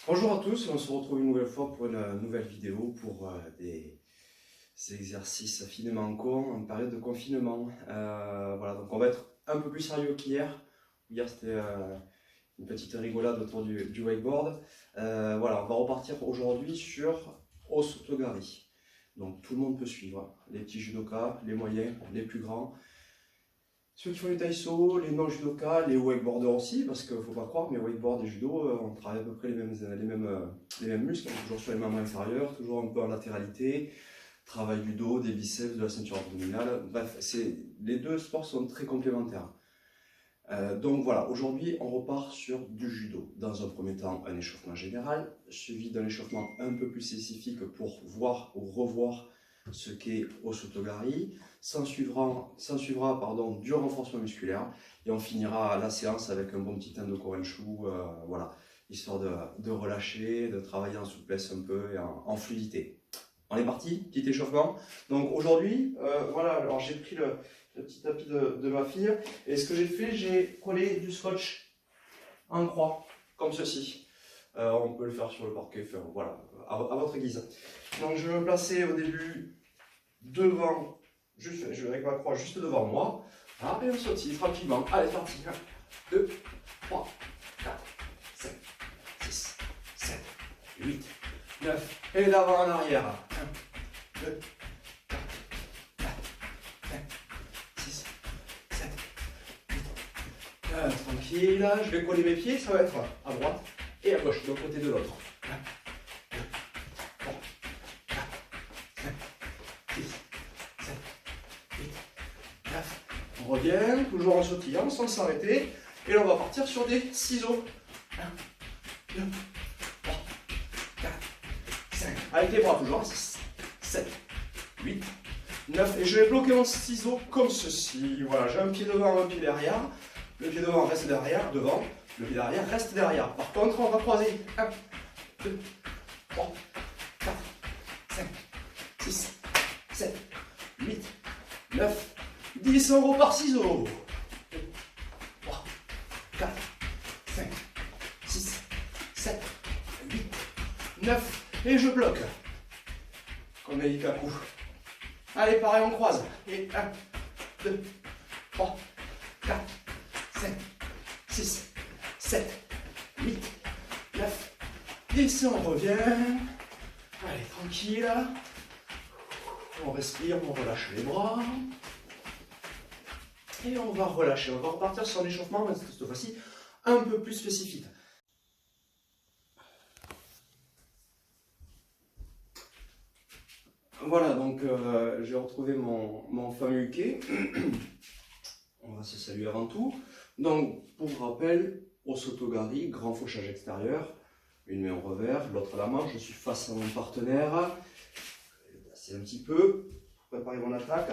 Bonjour à tous, on se retrouve une nouvelle fois pour une nouvelle vidéo pour des exercices finement cons en période de confinement. Voilà, donc on va être un peu plus sérieux qu'hier. Hier c'était une petite rigolade autour du wakeboard. Voilà, on va repartir aujourd'hui sur Osotogari. Donc tout le monde peut suivre, les petits judokas, les moyens, les plus grands. Ceux qui font du taïso, les non-judokas, les wakeboarders aussi, parce qu'il ne faut pas croire, mais wakeboard et judo, on travaille à peu près les mêmes muscles, toujours sur les membres inférieurs, toujours un peu en latéralité, travail du dos, des biceps, de la ceinture abdominale, bref, les deux sports sont très complémentaires. Donc voilà, aujourd'hui on repart sur du judo. Dans un premier temps, un échauffement général, suivi d'un échauffement un peu plus spécifique pour voir ou revoir ce qu'est Osotogari. S'en suivra du renforcement musculaire et on finira la séance avec un bon petit temps de Korenshu, voilà, histoire de relâcher, de travailler en souplesse un peu et en fluidité. On est parti, petit échauffement. Donc aujourd'hui, voilà, alors j'ai pris le petit tapis de ma fille et ce que j'ai fait, j'ai collé du scotch en croix, comme ceci. On peut le faire sur le parquet, voilà, à votre guise. Donc je vais me placer au début devant, avec ma croix juste devant moi. Ah, et on sautille tranquillement. Allez, c'est parti. 1, 2, 3, 4, 5, 6, 7, 8, 9. Et d'avant en arrière. 1, 2, 3, 4, 5, 6, 7, 8, 9. Tranquille. Je vais coller mes pieds. Ça va être à droite et à gauche, d'un côté de l'autre. 1, 2, 3, 4, 5, 6, 7, 8, 9. On revient, toujours en sautillant, sans s'arrêter. Et là, on va partir sur des ciseaux. 1, 2, 3, 4, 5. Avec les bras toujours. 6, 7, 8, 9. Et je vais bloquer mon ciseau comme ceci. Voilà, j'ai un pied devant, un pied derrière. Le pied devant reste derrière, devant. Le pied derrière reste derrière. Par contre, on va croiser. 1, 2, 3, 4, 5, 6, 7, 8, 9, 10. On repart ciseaux. 2, 3, 4, 5, 6, 7, 8, 9. Et je bloque. Comme les Ikaku. Allez, pareil, on croise. Et 1, 2, 3, 4, 5, 6, 7, 8, 9, 10. On revient. Allez, tranquille. On respire, on relâche les bras. Et on va relâcher. On va repartir sur un échauffement, mais cette fois-ci un peu plus spécifique. Voilà, donc j'ai retrouvé mon fameux uke. On va se saluer avant tout. Donc, pour rappel, Osotogari, grand fauchage extérieur. Une main au revers, l'autre à la manche. Je suis face à mon partenaire. Je vais placer un petit peu pour préparer mon attaque.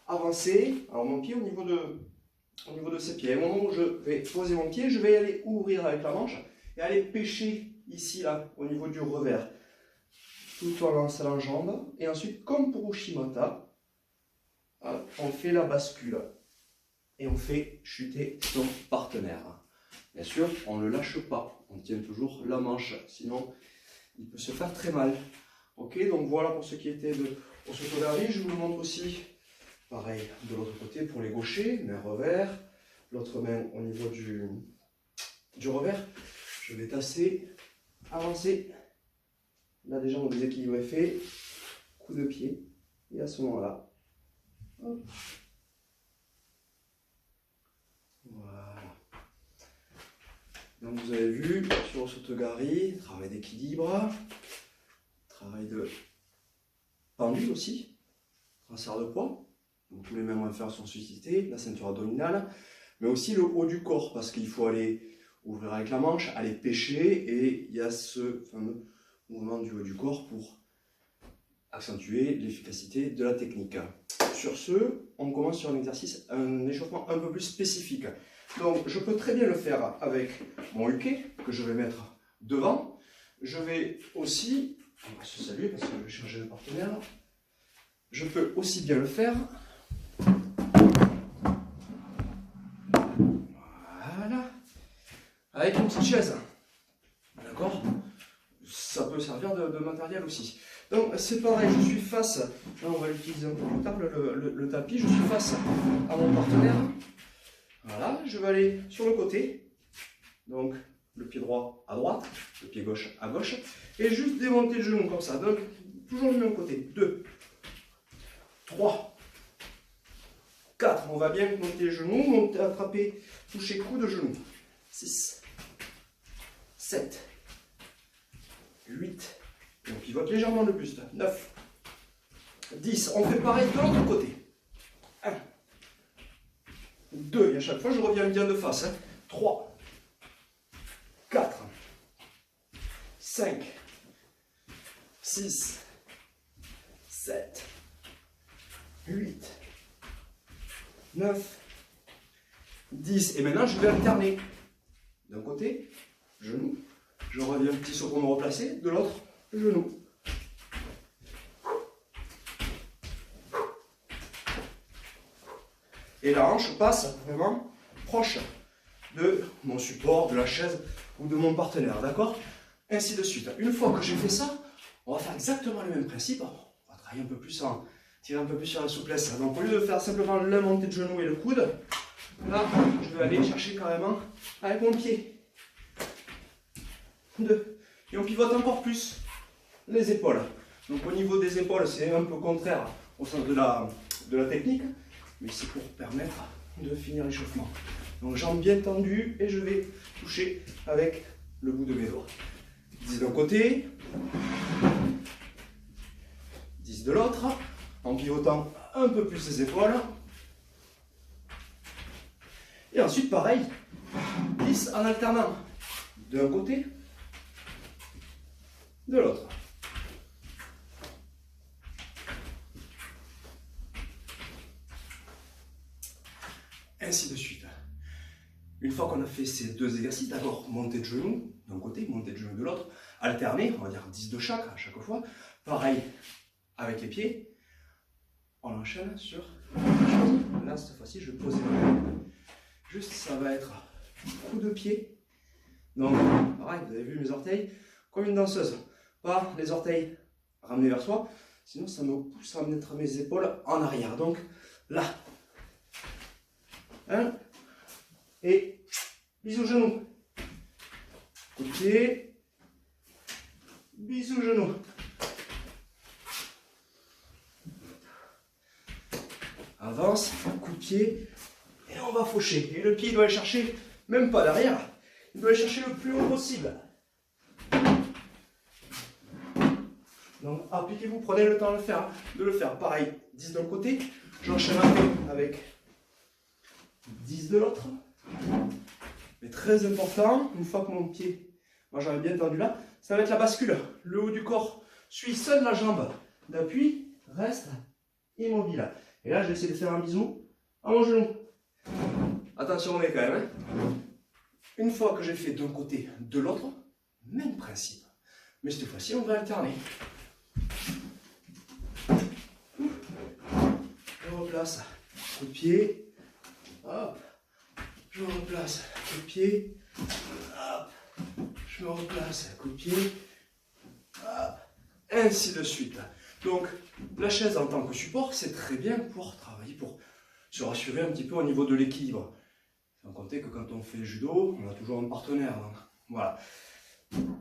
Avancer. Alors, mon pied au niveau de ses pieds. Au moment où je vais poser mon pied, je vais aller ouvrir avec la manche et aller pêcher ici, là, au niveau du revers. Tout en lançant la jambe. Et ensuite, comme pour Ushimata, on fait la bascule. Et on fait chuter son partenaire. Bien sûr, on ne lâche pas. On tient toujours la manche. Sinon, il peut se faire très mal. Ok, donc voilà pour ce qui était de Osotogari. Je vous le montre aussi. Pareil de l'autre côté pour les gauchers. Main revers. L'autre main au niveau du revers. Je vais tasser, avancer. Là déjà mon déséquilibre est fait. Coup de pied. Et à ce moment-là, hop. Voilà. Donc vous avez vu sur Osotogari, travail d'équilibre, travail de pendule aussi, transfert de poids. Donc tous les membres inférieurs sont sollicités, la ceinture abdominale, mais aussi le haut du corps parce qu'il faut aller ouvrir avec la manche, aller pêcher et il y a ce fameux mouvement du haut du corps pour accentuer l'efficacité de la technique. Sur ce, on commence sur un échauffement un peu plus spécifique. Donc, je peux très bien le faire avec mon uke, que je vais mettre devant. Je vais aussi, on va se saluer parce que je vais changer de partenaire. Je peux aussi bien le faire. Voilà. Avec une petite chaise. D'accord ? ça peut servir de matériel aussi. Donc c'est pareil, je suis face, là on va l'utiliser un peu plus tard, le tapis, je suis face à mon partenaire. Voilà, je vais aller sur le côté, donc le pied droit à droite, le pied gauche à gauche, et juste démonter le genou comme ça. Donc toujours du même côté. 2, 3, 4, on va bien monter les genoux, monter, attraper, toucher coude, genou. 6, 7, 8, et on pivote légèrement le buste. 9, 10, on fait pareil de l'autre côté. 1, 2, et à chaque fois je reviens bien de face. 3, 4, 5, 6, 7, 8, 9, 10. Et maintenant je vais alterner. D'un côté, genou, je reviens un petit saut pour me replacer, de l'autre, genou. Et la hanche passe vraiment proche de mon support, de la chaise ou de mon partenaire, d'accord? Ainsi de suite. Une fois que j'ai fait ça, on va faire exactement le même principe. On va travailler un peu plus, tirer un peu plus sur la souplesse. Donc au lieu de faire simplement la montée de genou et le coude, là, je vais aller chercher carrément avec mon pied. 2. Et on pivote encore plus les épaules. Donc au niveau des épaules, c'est un peu contraire au sens de la technique, mais c'est pour permettre de finir l'échauffement. Donc jambes bien tendues et je vais toucher avec le bout de mes doigts. 10 d'un côté, 10 de l'autre, en pivotant un peu plus les épaules. Et ensuite pareil, 10 en alternant d'un côté, de l'autre. Ainsi de suite. Une fois qu'on a fait ces deux exercices, d'abord montée de genoux d'un côté, montée de genoux de l'autre, alterner, on va dire 10 de chaque à chaque fois. Pareil avec les pieds. On enchaîne sur là, cette fois-ci, je vais poser ma main. Juste, ça va être coup de pied. Donc, pareil, vous avez vu mes orteils, comme une danseuse. Pas les orteils ramenés vers soi, sinon ça me pousse à mettre mes épaules en arrière. Donc, là. 1. Et bisous genou. Coup de pied. Bisous genou. Avance, coup de pied. Et on va faucher. Et le pied doit aller chercher, même pas derrière, il doit aller chercher le plus haut possible. Donc appliquez-vous, prenez le temps de le faire. Pareil, 10 d'un côté, j'enchaîne un peu avec 10 de l'autre. Mais très important, une fois que mon pied, moi j'avais bien tendu là, ça va être la bascule. Le haut du corps suit seule la jambe d'appui, reste immobile. Et là, je vais essayer de faire un bisou à mon genou. Attention, on est quand même. Une fois que j'ai fait d'un côté, de l'autre, même principe. Mais cette fois-ci, on va alterner. Je replace, coup de pied, hop, je replace, coup de pied, hop, je me replace, coup de pied, hop, ainsi de suite. Donc, la chaise en tant que support, c'est très bien pour travailler, pour se rassurer un petit peu au niveau de l'équilibre. Sans compter que quand on fait le judo, on a toujours un partenaire. Donc, voilà.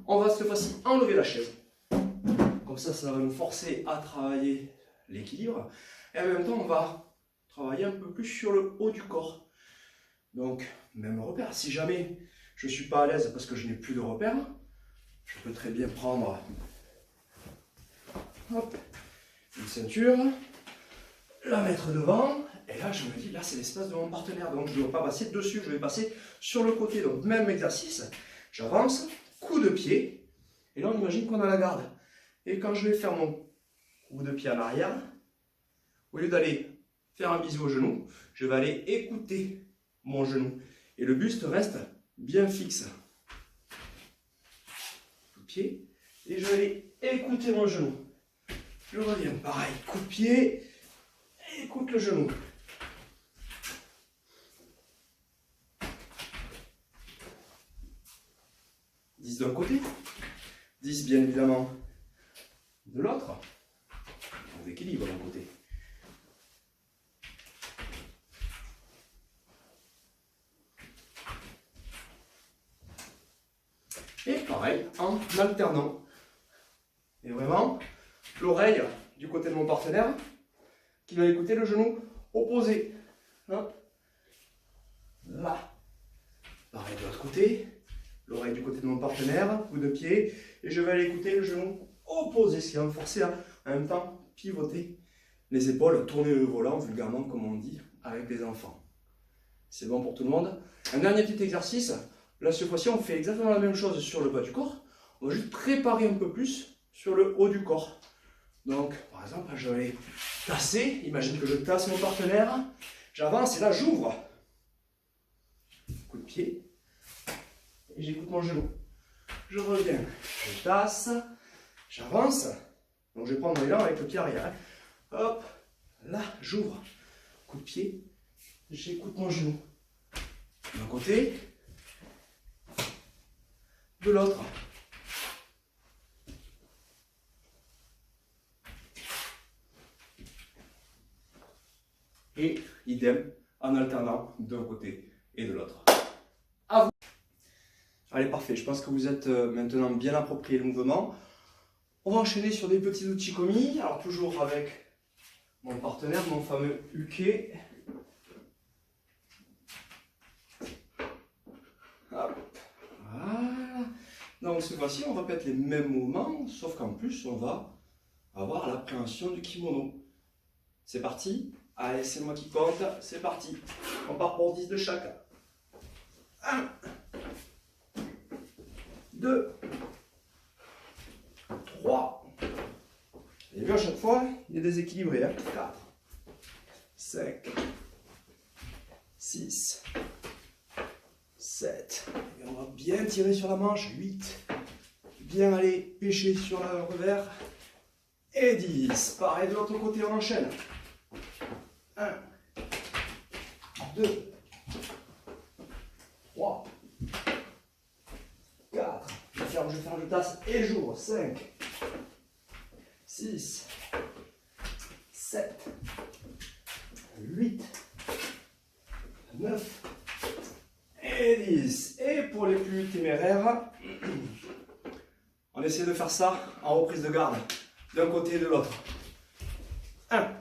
On va cette fois-ci enlever la chaise. Comme ça va nous forcer à travailler l'équilibre. Et en même temps, on va travailler un peu plus sur le haut du corps. Donc, même repère. Si jamais je ne suis pas à l'aise parce que je n'ai plus de repère, je peux très bien prendre hop, une ceinture, la mettre devant. Et là, je me dis, là, c'est l'espace de mon partenaire. Donc, je ne dois pas passer dessus, je vais passer sur le côté. Donc, même exercice. J'avance, coup de pied. Et là, on imagine qu'on a la garde. Et quand je vais faire mon coup de pied en arrière, au lieu d'aller faire un bisou au genou, je vais aller écouter mon genou. Et le buste reste bien fixe. Coup de pied. Et je vais aller écouter mon genou. Je reviens, pareil, coup de pied. Écoute le genou. D'un côté, 10 bien évidemment de l'autre. On équilibre d'un côté. Et pareil, en alternant. Et vraiment, l'oreille du côté de mon partenaire qui va écouter le genou opposé. Hop. Là. Pareil de l'autre côté. L'oreille du côté de mon partenaire, coup de pied. Et je vais aller écouter le genou opposé, ce qui va me forcer à en même temps pivoter les épaules, tourner le volant, vulgairement comme on dit, avec les enfants. C'est bon pour tout le monde. Un dernier petit exercice. Là, cette fois-ci, on fait exactement la même chose sur le bas du corps. On va juste préparer un peu plus sur le haut du corps. Donc, par exemple, je vais aller tasser. Imagine que je tasse mon partenaire. J'avance et là, j'ouvre. Coup de pied. Et j'écoute mon genou. Je reviens. Je tasse. J'avance. Donc, je vais prendre mon élan avec le pied arrière. Hop. Là, j'ouvre. Coup de pied. J'écoute mon genou. D'un côté. De l'autre. Et idem en alternant d'un côté et de l'autre. À vous. Allez, parfait. Je pense que vous êtes maintenant bien approprié le mouvement. On va enchaîner sur des petits outils commis. Alors toujours avec mon partenaire, mon fameux uke. Hop. Voilà. Donc cette fois-ci, on répète les mêmes mouvements, sauf qu'en plus, on va avoir l'appréhension du kimono. C'est parti. Allez, c'est moi qui compte. C'est parti. On part pour 10 de chacun. 1, 2, 3. Et bien à chaque fois, il est déséquilibré. 4, 5, 6, 7. Et on va bien tirer sur la manche. 8. Bien aller pêcher sur le revers. Et 10. Pareil de l'autre côté, on enchaîne. 1, 2, 3, 4. Je ferme, je tasse et j'ouvre. 5, 6, 7, 8, 9 et 10. Et pour les plus téméraires, on essaie de faire ça en reprise de garde, d'un côté et de l'autre. 1,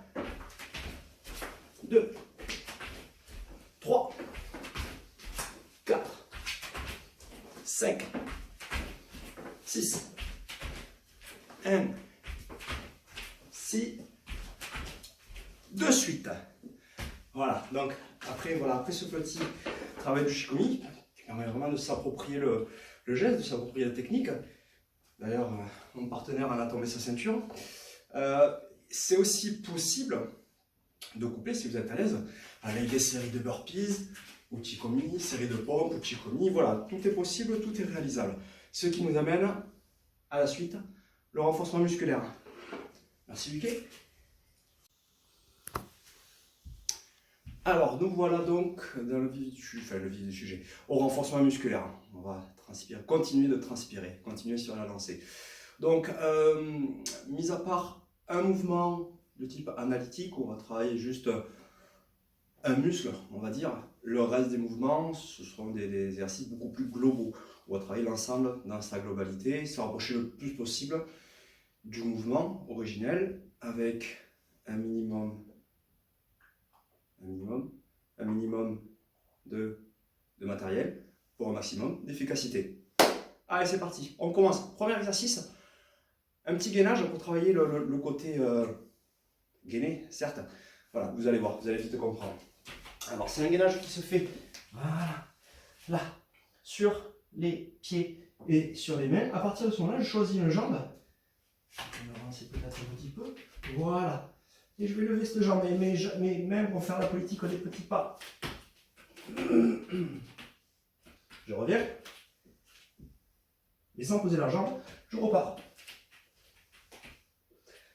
2, 3, 4, 5, 6, 1, 6, de suite. Voilà, donc après ce petit travail du shikomi, qui permet vraiment de s'approprier le geste, de s'approprier la technique. D'ailleurs, mon partenaire en a tombé sa ceinture. C'est aussi possible de coupler, si vous êtes à l'aise, avec des séries de burpees, ou chikomi, séries de pompes, ou chikomi. Voilà, tout est possible, tout est réalisable. Ce qui nous amène à la suite, le renforcement musculaire. Merci Luquet. Alors, nous voilà donc dans le vif du sujet, au renforcement musculaire. On va transpirer, continuer de transpirer, continuer sur la lancée. Donc, mis à part un mouvement de type analytique, où on va travailler juste un muscle, on va dire, le reste des mouvements, ce seront des exercices beaucoup plus globaux. On va travailler l'ensemble dans sa globalité, se rapprocher le plus possible du mouvement originel, avec un minimum de matériel pour un maximum d'efficacité. Allez, c'est parti, on commence. Premier exercice, un petit gainage pour travailler le côté gainé, certes. Voilà, vous allez voir, vous allez vite comprendre. Alors, c'est un gainage qui se fait voilà, là, sur les pieds et sur les mains. À partir de ce moment-là, je choisis une jambe. Je vais avancer peut-être un petit peu. Voilà. Et je vais lever cette jambe, mais même pour faire la politique des petits pas. Je reviens. Et sans poser la jambe, je repars.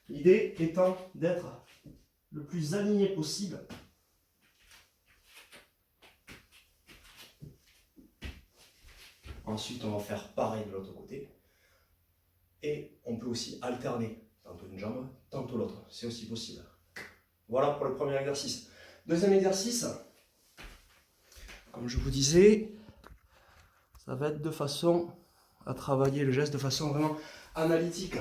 L'idée étant d'être le plus aligné possible. Ensuite, on va faire pareil de l'autre côté. Et on peut aussi alterner, tantôt une jambe, tantôt l'autre. C'est aussi possible. Voilà pour le premier exercice. Deuxième exercice, comme je vous disais, ça va être de façon à travailler le geste de façon vraiment analytique.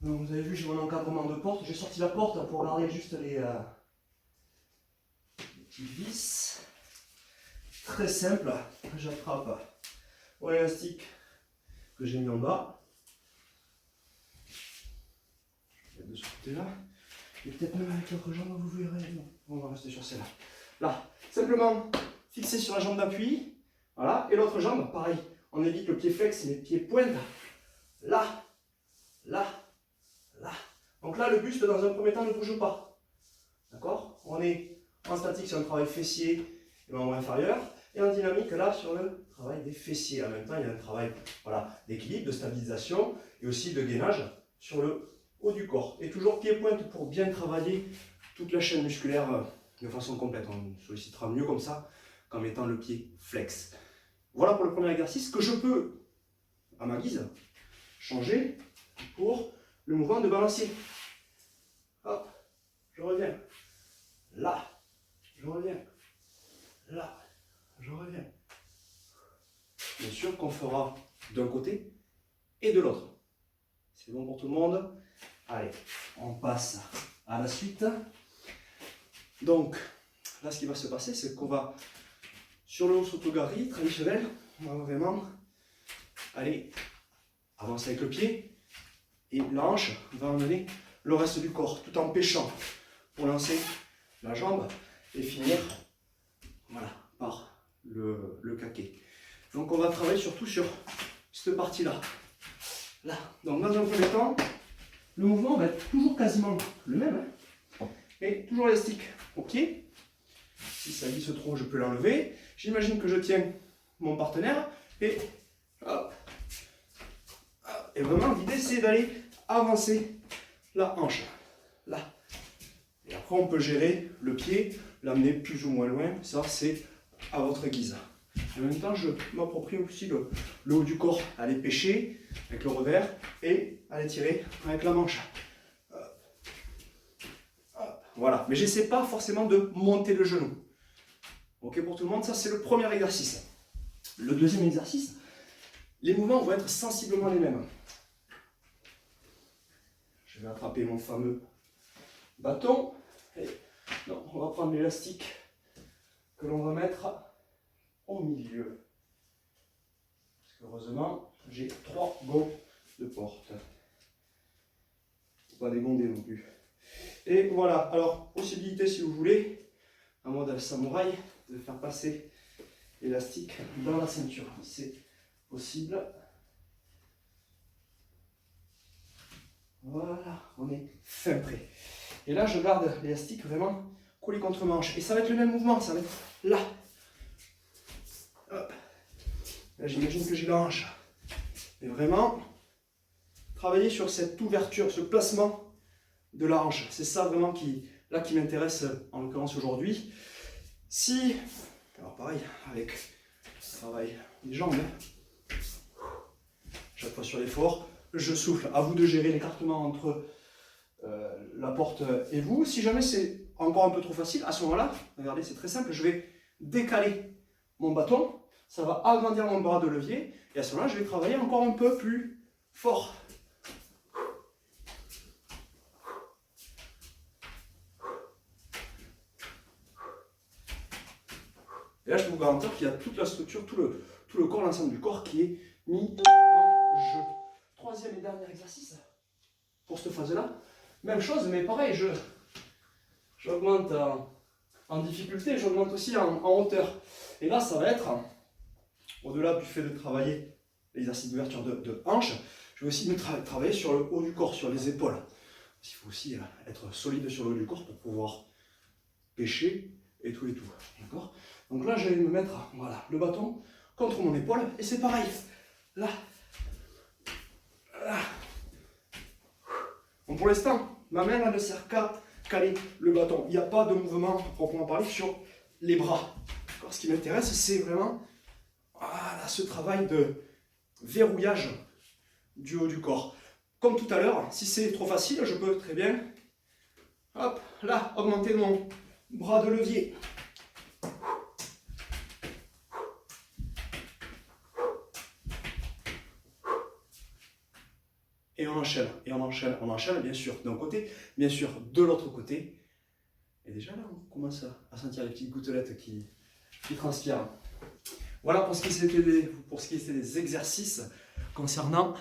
Donc vous avez vu, j'ai mon encadrement de porte. J'ai sorti la porte pour garder juste les petits vis. Très simple. J'attrape l'élastique que j'ai mis en bas. Je vais mettre de ce côté-là. Et peut-être même avec l'autre jambe, vous verrez. Non, on va rester sur celle-là. Là, simplement fixé sur la jambe d'appui. Voilà. Et l'autre jambe, pareil. On évite le pied flex et les pieds pointent. Là, là, là. Donc là, le buste, dans un premier temps, ne bouge pas. D'accord? On est en statique sur un travail fessier et membre inférieur. Et en dynamique, là, sur le travail des fessiers. En même temps, il y a un travail d'équilibre, de stabilisation et aussi de gainage sur le haut du corps. Et toujours pied-pointe pour bien travailler toute la chaîne musculaire de façon complète. On sollicitera mieux comme ça qu'en mettant le pied flex. Voilà pour le premier exercice que je peux, à ma guise, changer pour le mouvement de balancier. Hop, je reviens. Là, je reviens. Là, je reviens. Bien sûr qu'on fera d'un côté et de l'autre. C'est bon pour tout le monde? Allez, on passe à la suite. Donc, là, ce qui va se passer, c'est qu'on va, sur le Osotogari traditionnel, on va vraiment aller avancer avec le pied et la hanche va emmener le reste du corps tout en pêchant pour lancer la jambe et finir voilà, par le kake. Donc on va travailler surtout sur cette partie-là. Là. Donc dans un premier temps, le mouvement va être toujours quasiment le même. Hein, et toujours élastique au pied. Si ça glisse trop, je peux l'enlever. J'imagine que je tiens mon partenaire et hop. Et vraiment, l'idée c'est d'aller avancer la hanche. Là. Et après, on peut gérer le pied, l'amener plus ou moins loin. Ça, c'est à votre guise. En même temps, je m'approprie aussi le haut du corps. Aller pêcher avec le revers et aller tirer avec la manche. Voilà. Mais j'essaie pas forcément de monter le genou. Ok pour tout le monde, ça c'est le premier exercice. Le deuxième exercice, les mouvements vont être sensiblement les mêmes. Je vais attraper mon fameux bâton. Et non, on va prendre l'élastique que l'on va mettre au milieu. Parce qu'heureusement, j'ai 3 gonds de porte. Pas des gondés non plus. Et voilà, alors possibilité si vous voulez, en mode samouraï, de faire passer l'élastique dans la ceinture. C'est possible. Voilà, on est fin prêt. Et là, je garde l'élastique vraiment collé contre manche. Et ça va être le même mouvement, ça va être là. Hop. Là, j'imagine que j'ai la hanche. Et vraiment, travailler sur cette ouverture, ce placement de la hanche. C'est ça vraiment qui m'intéresse en l'occurrence aujourd'hui. Si, alors pareil, avec le travail des jambes, hein. Chaque fois sur l'effort, je souffle. À vous de gérer l'écartement entre la porte et vous. Si jamais c'est encore un peu trop facile, à ce moment-là, regardez, c'est très simple, je vais décaler mon bâton, ça va agrandir mon bras de levier, et à ce moment-là, je vais travailler encore un peu plus fort. Et là, je peux vous garantir qu'il y a toute la structure, tout le corps, l'ensemble du corps qui est mis en jeu. Troisième et dernier exercice pour cette phase-là. Même chose, mais pareil, j'augmente en difficulté, j'augmente aussi en hauteur. Et là, ça va être, au-delà du fait de travailler l'exercice d'ouverture de hanche, je vais aussi me travailler sur le haut du corps, sur les épaules. Il faut aussi être solide sur le haut du corps pour pouvoir pêcher et tout et tout. D'accord ? Donc là, je vais me mettre voilà, le bâton contre mon épaule et c'est pareil. Là. Là. Bon, pour l'instant, ma main ne sert qu'à caler le bâton. Il n'y a pas de mouvement proprement parler sur les bras. Ce qui m'intéresse, c'est vraiment voilà, ce travail de verrouillage du haut du corps. Comme tout à l'heure, si c'est trop facile, je peux très bien, hop, là, augmenter mon bras de levier. Et on enchaîne, et on enchaîne, bien sûr, d'un côté, bien sûr, de l'autre côté. Et déjà là, on commence à sentir les petites gouttelettes qui transpirent. Voilà pour ce qui était des exercices concernant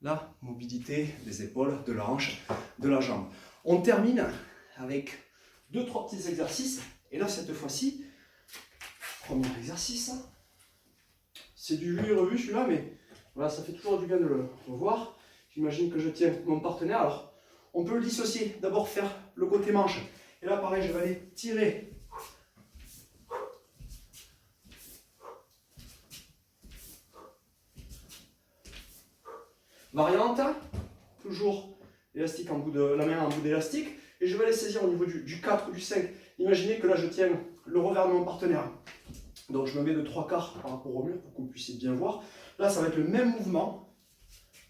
la mobilité des épaules, de la hanche, de la jambe. On termine avec 2-3 petits exercices. Et là, cette fois-ci, premier exercice. C'est du vu et revu celui-là, mais voilà, ça fait toujours du bien de le revoir. J'imagine que je tiens mon partenaire. Alors, on peut le dissocier. D'abord faire le côté manche. Et là, pareil, je vais aller tirer. Variante, toujours élastique en bout de la main en bout d'élastique. Et je vais aller saisir au niveau du 4 ou du 5. Imaginez que là, je tiens le revers de mon partenaire. Donc, je me mets de 3/4 par rapport au mur pour que vous puissiez bien voir. Là, ça va être le même mouvement.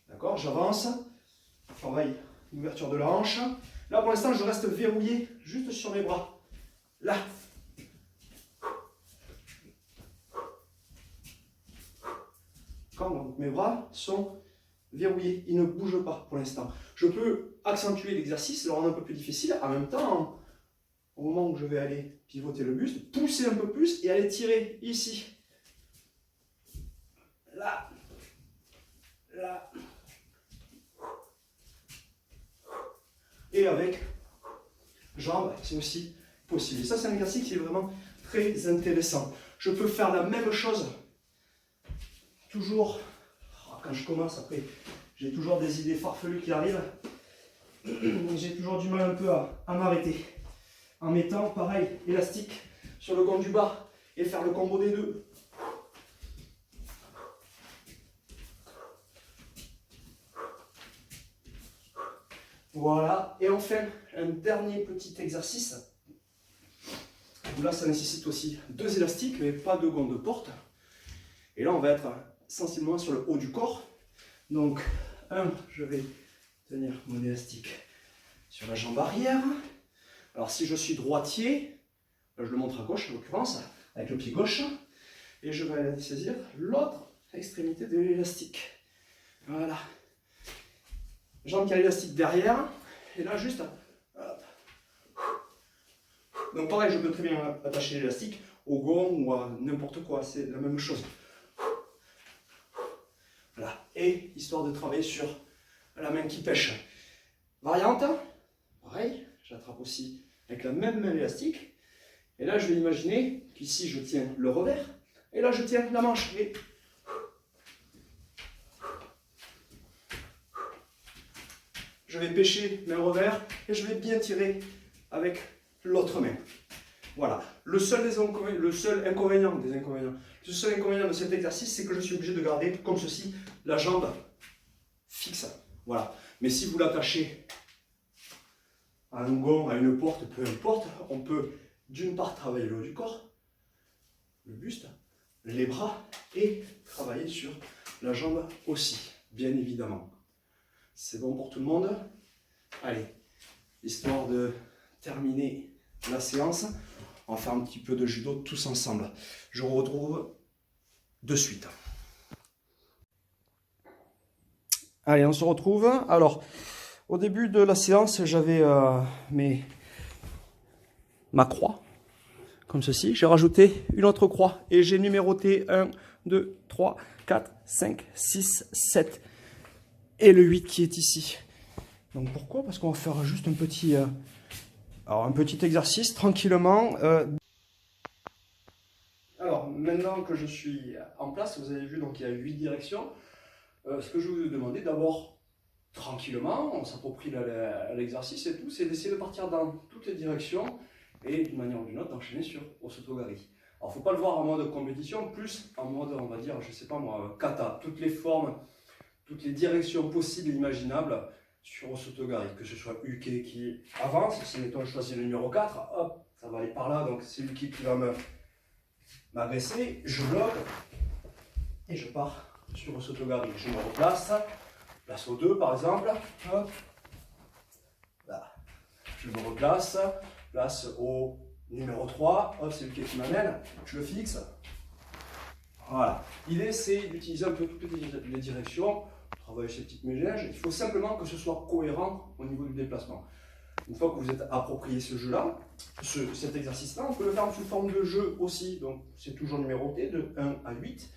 D'accord, j'avance. Je travaille l'ouverture de la hanche. Là, pour l'instant, je reste verrouillé juste sur mes bras. Là. Quand donc, mes bras sont verrouillés, ils ne bougent pas pour l'instant. Je peux accentuer l'exercice, le rendre un peu plus difficile. En même temps, au moment où je vais aller pivoter le buste, pousser un peu plus et aller tirer ici. Là. Là. Et avec jambes, c'est aussi possible. Et ça, c'est un exercice qui est vraiment très intéressant. Je peux faire la même chose. Toujours, quand je commence, après, j'ai toujours des idées farfelues qui arrivent. J'ai toujours du mal un peu à m'arrêter. En mettant, pareil, élastique sur le compte du bas et faire le combo des deux. Voilà, et enfin, un dernier petit exercice. Là, ça nécessite aussi 2 élastiques, mais pas de gants de porte. Et là, on va être sensiblement sur le haut du corps. Donc, je vais tenir mon élastique sur la jambe arrière. Alors, si je suis droitier, je le montre à gauche en l'occurrence, avec le pied gauche. Et je vais aller saisir l'autre extrémité de l'élastique. Voilà. Jambe qui a l'élastique derrière, et là juste, hop. Donc pareil, je peux très bien attacher l'élastique au gond ou à n'importe quoi, c'est la même chose. Voilà, et histoire de travailler sur la main qui pêche. Variante, pareil, j'attrape aussi avec la même main élastique, et là je vais imaginer qu'ici je tiens le revers, et là je tiens la manche. Et je vais pêcher main revers et je vais bien tirer avec l'autre main. Voilà. Le seul inconvénient de cet exercice, c'est que je suis obligé de garder, comme ceci, la jambe fixe. Voilà. Mais si vous l'attachez à un gond, à une porte, peu importe, on peut d'une part travailler le haut du corps, le buste, les bras et travailler sur la jambe aussi, bien évidemment. C'est bon pour tout le monde? Allez, histoire de terminer la séance, on va faire un petit peu de judo tous ensemble. Je vous retrouve de suite. Allez, on se retrouve. Alors, au début de la séance, j'avais ma croix, comme ceci. J'ai rajouté une autre croix et j'ai numéroté 1, 2, 3, 4, 5, 6, 7 et le 8 qui est ici. Donc pourquoi? Parce qu'on va faire juste un petit exercice tranquillement. Alors maintenant que je suis en place, vous avez vu, donc il y a 8 directions. Ce que je vais vous demander d'abord, tranquillement, on s'approprie l'exercice et tout, c'est d'essayer de partir dans toutes les directions et d'une manière ou d'une autre d'enchaîner sur Osotogari. Alors il ne faut pas le voir en mode compétition, plus en mode, on va dire, je sais pas moi, kata, toutes les formes, toutes les directions possibles et imaginables sur Osotogari, que ce soit Uke qui avance, si mettons je choisis le numéro 4, hop, ça va aller par là, donc c'est Uke qui va m'agresser, je bloque et je pars sur Osotogari, je me replace. Place au 2 par exemple. Hop. Là. Je me replace. Place au numéro 3. Hop, c'est le qui m'amène. Je le fixe. Voilà. L'idée, c'est d'utiliser un peu toutes les directions. Travailler ces petites ménages. Il faut simplement que ce soit cohérent au niveau du déplacement. Une fois que vous êtes approprié ce jeu-là, cet exercice-là, on peut le faire sous forme de jeu aussi. Donc, c'est toujours numéroté de 1 à 8.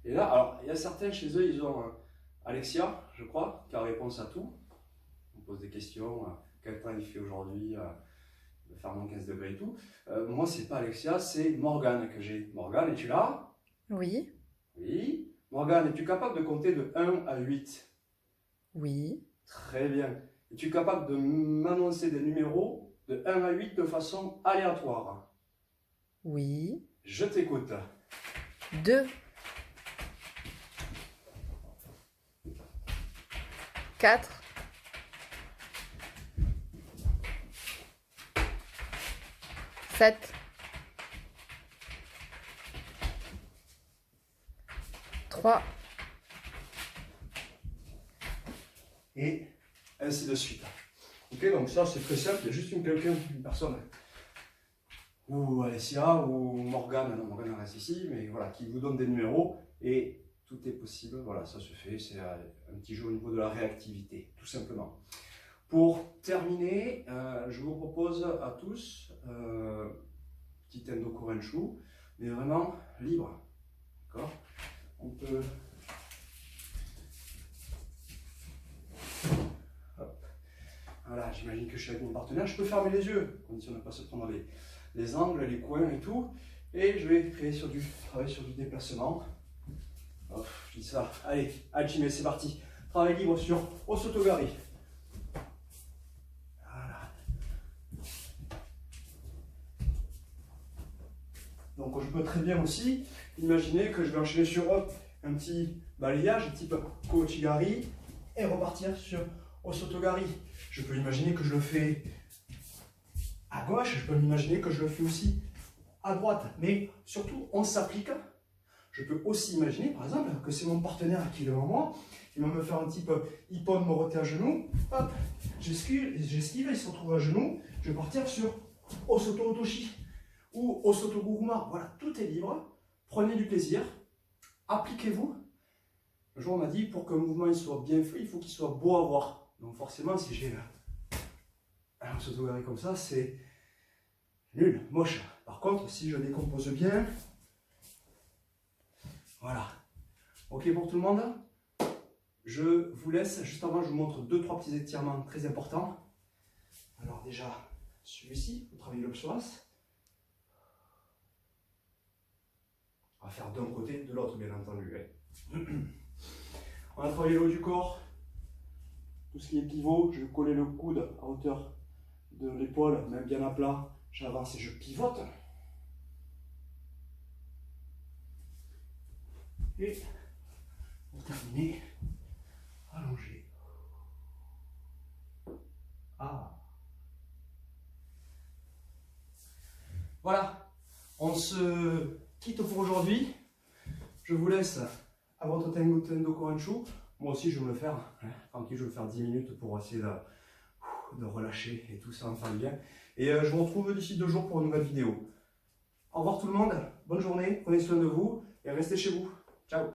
Et là, alors, il y a certains chez eux, ils ont Alexia, je crois, qui a réponse à tout. On pose des questions, quel temps il fait aujourd'hui, de faire moins 15 degrés et tout. Moi, c'est pas Alexia, c'est Morgane que j'ai. Morgane, es-tu là? Oui, Oui. Morgane, es-tu capable de compter de 1 à 8? oui, Très bien. Es-tu capable de m'annoncer des numéros de 1 à 8 de façon aléatoire? oui. Je t'écoute. 2, 4, 7, 3, Et ainsi de suite. Ok, donc ça c'est très simple, il y a juste une personne, ou Alessia, ou Morgane, non Morgane reste ici, mais voilà, qui vous donne des numéros, et tout est possible, voilà, ça se fait, c'est un petit jeu au niveau de la réactivité, tout simplement. Pour terminer, je vous propose à tous, petit Endo Korenchu, mais vraiment libre, d'accord? On peut... Voilà, j'imagine que je suis avec mon partenaire, je peux fermer les yeux, condition de ne pas se prendre les angles, les coins et tout. Et je vais travailler sur du déplacement. Hop, je dis ça. Allez, Alchimé, c'est parti. Travail libre sur Osotogari. Voilà. Donc je peux très bien aussi imaginer que je vais enchaîner sur un petit balayage type Kochigari et repartir sur Osotogari. Je peux imaginer que je le fais à gauche, je peux m'imaginer que je le fais aussi à droite. Mais surtout, on s'applique. Je peux aussi imaginer, par exemple, que c'est mon partenaire qui est devant moi. Il va me faire un type ippon moroté à genoux. Hop, j'esquive, il se retrouve à genoux. Je vais partir sur Osoto Otoshi ou Osoto Guruma. Voilà, tout est libre. Prenez du plaisir. Appliquez-vous. Le jour, on m'a dit, pour qu'un mouvement il soit bien fait, il faut qu'il soit beau à voir. Donc forcément, si j'ai un Osotogari comme ça, c'est nul, moche. Par contre, si je décompose bien, voilà. Ok pour tout le monde? Je vous laisse, juste avant, je vous montre 2-3 petits étirements très importants. Alors déjà, celui-ci, vous travaillez le psoas. On va faire d'un côté, de l'autre, bien entendu. On va travailler le haut du corps. Tout ce qui est pivot, je vais coller le coude à hauteur de l'épaule, même bien à plat. J'avance et je pivote. Et pour terminer, allongé. Ah. Voilà, on se quitte pour aujourd'hui. Je vous laisse à votre Tendo Korenchu. Moi aussi, je vais me le faire, tranquille, je vais me faire 10 minutes pour essayer de relâcher et tout ça, en faire bien. Et je vous retrouve d'ici 2 jours pour une nouvelle vidéo. Au revoir tout le monde, bonne journée, prenez soin de vous et restez chez vous. Ciao.